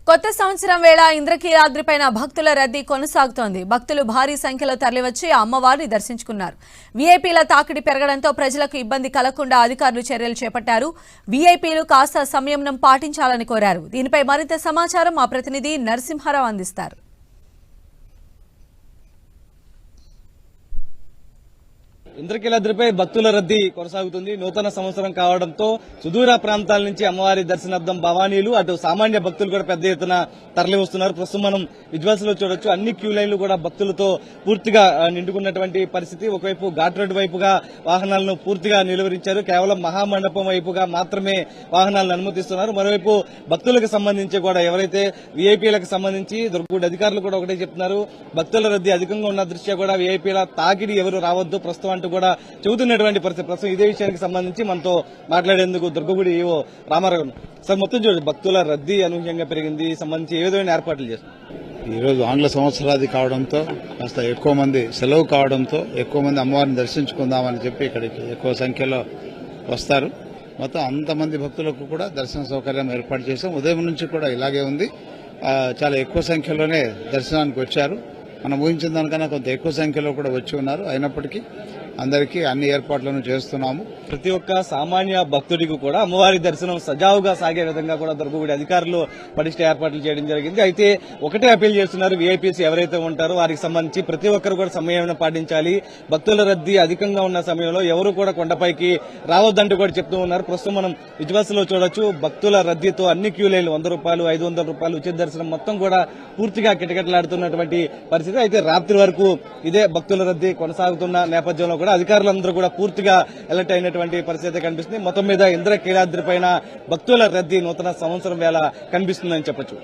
కొత్త సంవత్సరం వేళ ఇంద్రకీలాద్రిపైన భక్తుల రద్దీ కొనసాగుతోంది. భక్తులు భారీ సంఖ్యలో తరలివచ్చి అమ్మవారిని దర్శించుకున్నారు. వీఐపీల తాకిడి పెరగడంతో ప్రజలకు ఇబ్బంది కలగకుండా అధికారులు చర్యలు చేపట్టారు. వీఐపీలు కాస్త సంయమనం పాటించాలని కోరారు. దీనిపై మరింత సమాచారం మా ప్రతినిధి నరసింహారావు అందిస్తారు. ఇంద్రకీలాద్రిపై భక్తుల రద్దీ కొనసాగుతుంది. నూతన సంవత్సరం కావడంతో సుదూర ప్రాంతాల నుంచి అమ్మవారి దర్శనార్థం భవానీలు అటు సామాన్య భక్తులు కూడా పెద్ద ఎత్తున తరలి వస్తున్నారు. ప్రస్తుతం మనం విజువల్స్ లో చూడొచ్చు. అన్ని క్యూ లైన్లు కూడా భక్తులతో పూర్తిగా నిండుకున్నటువంటి పరిస్థితి. ఒకవైపు ఘాట్ రోడ్డు వైపుగా వాహనాలను పూర్తిగా నిలువరించారు. కేవలం మహామండపం వైపుగా మాత్రమే వాహనాలను అనుమతిస్తున్నారు. మరోవైపు భక్తులకు సంబంధించి కూడా ఎవరైతే వీఐపీలకు సంబంధించి దుర్గగుడి అధికారులు కూడా ఒకటే చెప్తున్నారు. భక్తుల రద్దీ అధికంగా ఉన్న దృష్ట్యా కూడా వీఐపీల తాకిడి ఎవరు రావద్దు ప్రస్తుతం కూడా చెబుతున్నటువంటి పరిస్థితి. ప్రస్తుతం ఇదే విషయానికి సంబంధించి మనతో మాట్లాడేందుకు దుర్గగుడి ఈవో రామారావు సార్, మొత్తం చూడండి, భక్తుల రద్దీ అనూహ్యంగా పెరిగింది. సంబంధించి ఏ విధమైన ఏర్పాట్లు చేస్తారు? ఈరోజు ఆంగ్ల సంవత్సరాది కావడంతో కాస్త ఎక్కువ మంది సెలవు కావడంతో ఎక్కువ మంది అమ్మవారిని దర్శించుకుందామని చెప్పి ఇక్కడికి ఎక్కువ సంఖ్యలో వస్తారు. మొత్తం అంతమంది భక్తులకు కూడా దర్శన సౌకర్యం ఏర్పాటు చేశాం. ఉదయం నుంచి కూడా ఇలాగే ఉంది. చాలా ఎక్కువ సంఖ్యలోనే దర్శనానికి వచ్చారు. మనం ఊహించిన దానికన్నా కొంత ఎక్కువ సంఖ్యలో కూడా వచ్చి ఉన్నారు. అయినప్పటికీ అందరికీ అన్ని ఏర్పాట్లను చేస్తున్నాము. ప్రతి ఒక్క సామాన్య భక్తుడికి కూడా అమ్మవారి దర్శనం సజావుగా సాగే విధంగా కూడా దుర్గగుడి అధికారులు పటిష్ట ఏర్పాట్లు చేయడం జరిగింది. అయితే ఒకటే అపీల్ చేస్తున్నారు, వీఐపీస్ ఎవరైతే ఉంటారో వారికి సంబంధించి ప్రతి ఒక్కరు కూడా సమయం పాటించాలి. భక్తుల రద్దీ అధికంగా ఉన్న సమయంలో ఎవరు కూడా కొండపైకి రావద్దంటూ కూడా చెప్తూ ఉన్నారు. ప్రస్తుతం మనం విజువల్స్ లో చూడొచ్చు. భక్తుల రద్దీతో అన్ని క్యూ లైన్లు ₹100, ₹500 ఉచిత దర్శనం మొత్తం కూడా పూర్తిగా కిటకిటలాడుతున్నటువంటి పరిస్థితి. అయితే రాత్రి వరకు ఇదే భక్తుల రద్దీ కొనసాగుతున్న నేపథ్యంలో కూడా అధికారులందరూ కూడా పూర్తిగా అలర్ట్ అయినటువంటి పరిస్థితి కనిపిస్తుంది. మొత్తం మీద ఇంద్రకీలాద్రి పైన భక్తుల రద్దీ నూతన సంవత్సరం వేళ కనిపిస్తుందని చెప్పొచ్చు.